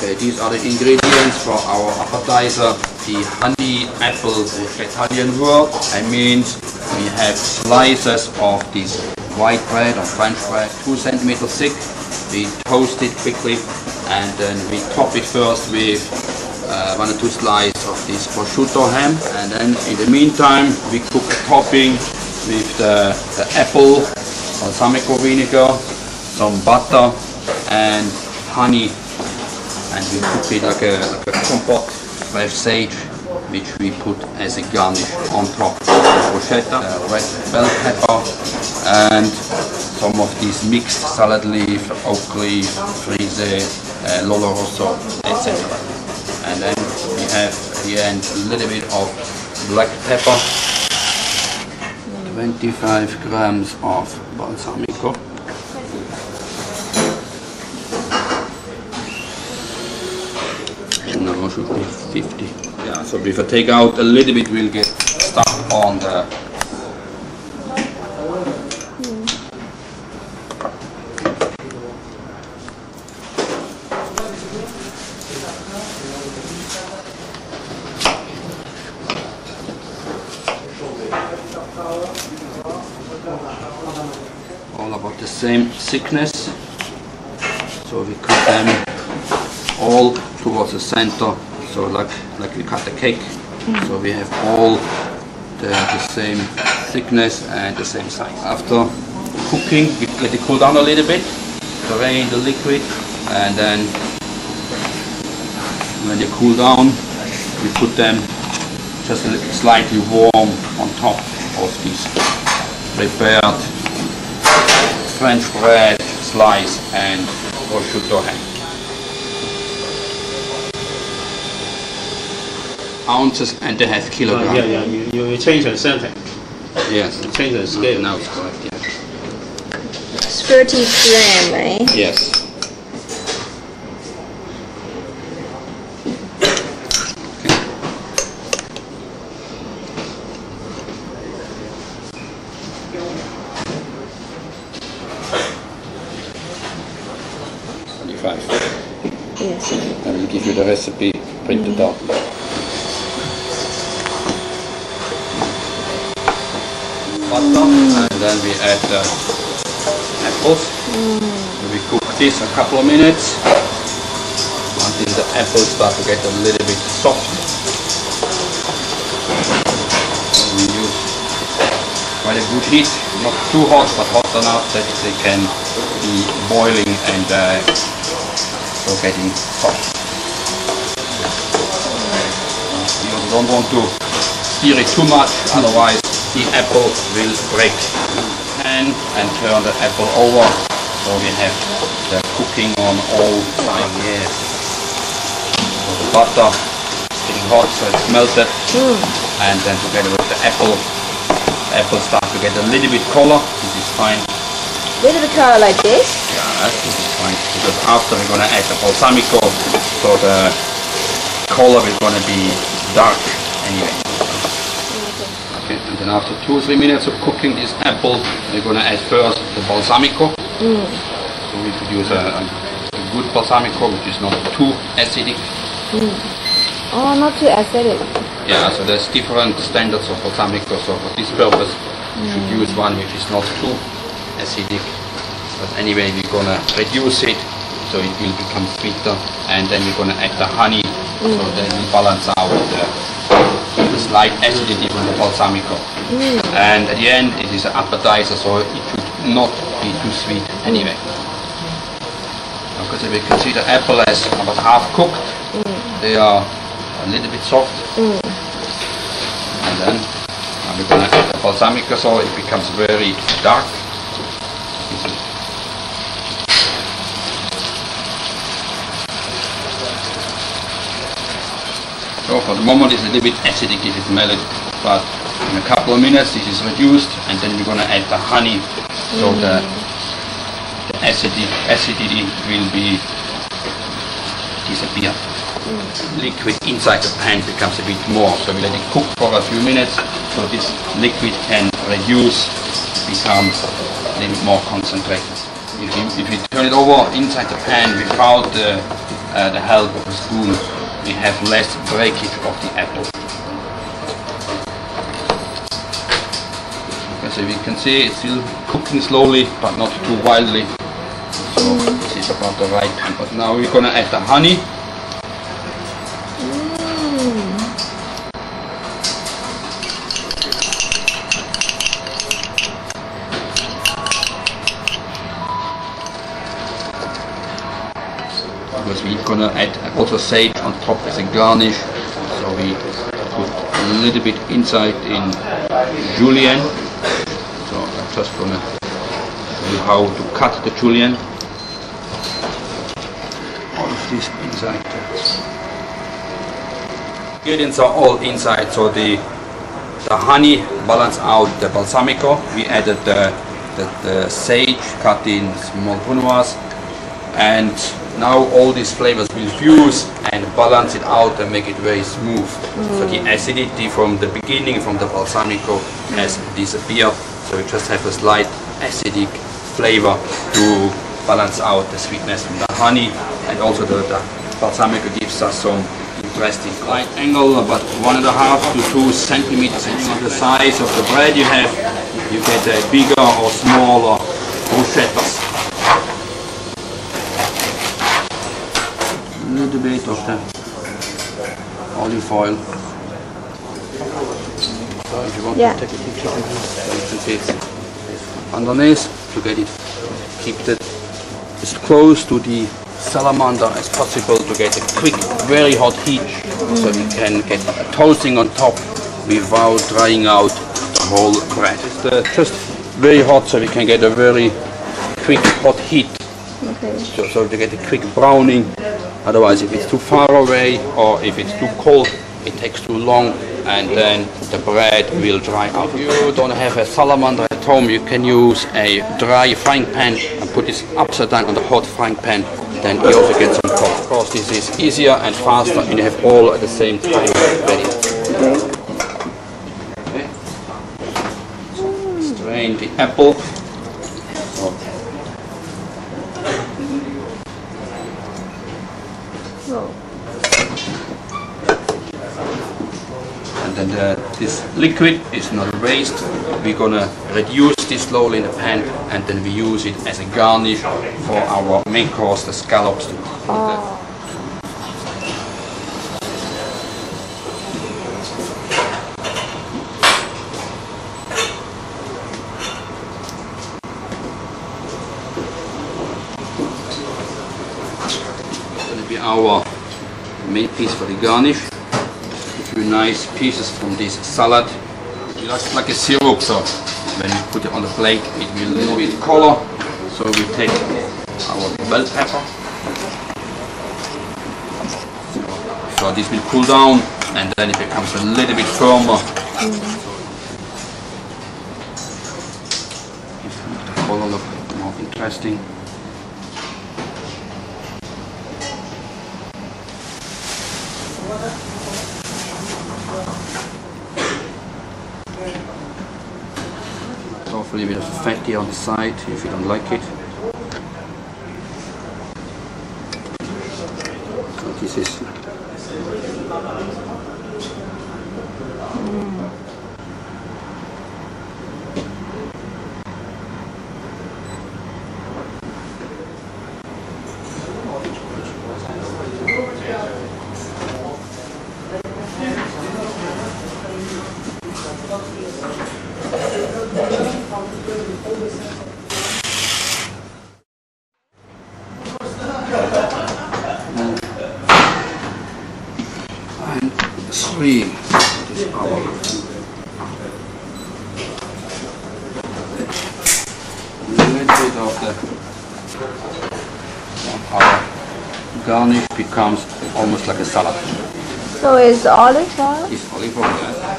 Okay, these are the ingredients for our appetizer, the honey apple Italian wort. I mean, we have slices of this white bread or French bread, 2 centimeters thick. We toast it quickly and then we top it first with 1 or 2 slices of this prosciutto ham, and then in the meantime we cook a topping with the apple, balsamico vinegar, some butter and honey, and we cook it like a compote with sage, which we put as a garnish on top. Brushetta, red bell pepper, and some of these mixed salad leaf, oak leaf, frise, lolo rosso, etc. And then we have at the end a little bit of black pepper, 25 grams of balsamico, now should be 50. Yeah, so if I take out a little bit, we'll get stuck on the all about the same thickness, so we cut them all towards the center, so like we cut the cake. So we have all the same thickness and the same size. After cooking, we let it cool down a little bit, drain the liquid, and then when they cool down, we put them just slightly warm on top of this prepared French bread slice and prosciutto ham. Ounces and a half kilogram. Yeah, you change the center. Yes. You change the scale. Now it's correct, yeah. It's 30 grams, right? Yes. Yes. I will give you the recipe printed out. Butter, and then we add the apples. We cook this a couple of minutes until the apples start to get a little bit soft. So we use quite a good heat, not too hot but hot enough that they can be boiling and so getting soft. You don't want to stir it too much, otherwise the apple will break. And turn the apple over, so we have the cooking on all sides. Yes. So the butter getting hot, so it's melted, and then together with the apple start to get a little bit color. This is fine. Little bit color like this? Yeah, this is fine, because after we're going to add the balsamico, so the color is going to be dark anyway. Okay, and then after 2 or 3 minutes of cooking this apple, we're going to add first the balsamico. So we could use a good balsamico, which is not too acidic. Oh, not too acidic. Yeah, so there's different standards of balsamico, so for this purpose you should use one which is not too acidic. But anyway, we're going to reduce it so it will become sweeter, and then we're going to add the honey, so then we balance out the slight acidity from the balsamico. And at the end it is an appetizer, so it should not be too sweet anyway. Because we can see the apple is about half cooked, they are a little bit soft. And then we're going to add the balsamico, so it becomes very dark. So for the moment it's a little bit acidic if it's melted, but in a couple of minutes this is reduced, and then we're going to add the honey, so the acidity will be disappear. Liquid inside the pan becomes a bit more, so we let it cook for a few minutes, so this liquid can reduce, become a little bit more concentrated. If you turn it over inside the pan without the the help of a spoon, we have less breakage of the apple. As you can see, it's still cooking slowly, but not too wildly. So this is about the right time. But now we're gonna add the honey. Because we're gonna add also sage on top as a garnish. So we put a little bit inside in julienne. So I'm just gonna show you how to cut the julienne. All of this inside. Ingredients are all inside, so the honey balance out the balsamico. We added the sage cut in small brunoise, and now all these flavors will fuse and balance it out and make it very smooth. So the acidity from the beginning, from the balsamico, has disappeared. So we just have a slight acidic flavor to balance out the sweetness from the honey, and also the balsamico gives us some interesting light angle, about 1.5 to 2 centimeters. On the size of the bread you have, you get a bigger or smaller bruschettas. A little bit of the olive oil. So if you want to take a picture of this, so you can see it's underneath to get it, keep it as close to the salamander as possible to get a quick, very hot heat, so you can get a toasting on top without drying out the whole bread. It's just very hot, so we can get a very quick hot heat. Okay. So to get a quick browning. Otherwise, if it's too far away or if it's too cold, it takes too long, and then the bread will dry out. If you don't have a salamander at home, you can use a dry frying pan and put this upside down on the hot frying pan. Then you also get some cold. Of course, this is easier and faster, and you have all at the same time ready. Okay. Strain the apple. And then this liquid is not waste. We're gonna reduce this slowly in the pan, and then we use it as a garnish for our main course, the scallops. Gonna be our main piece for the garnish. A few nice pieces from this salad. Just like a syrup, so when you put it on the plate, it will a little bit color. So we take our bell pepper. So this will cool down, and then it becomes a little bit firmer. The color look more interesting. Hopefully a bit of fatty on the side if you don't like it. So this is and 3. That is our little bit of our garnish becomes almost like a salad. So it's olive oil? It's olive oil. Yeah.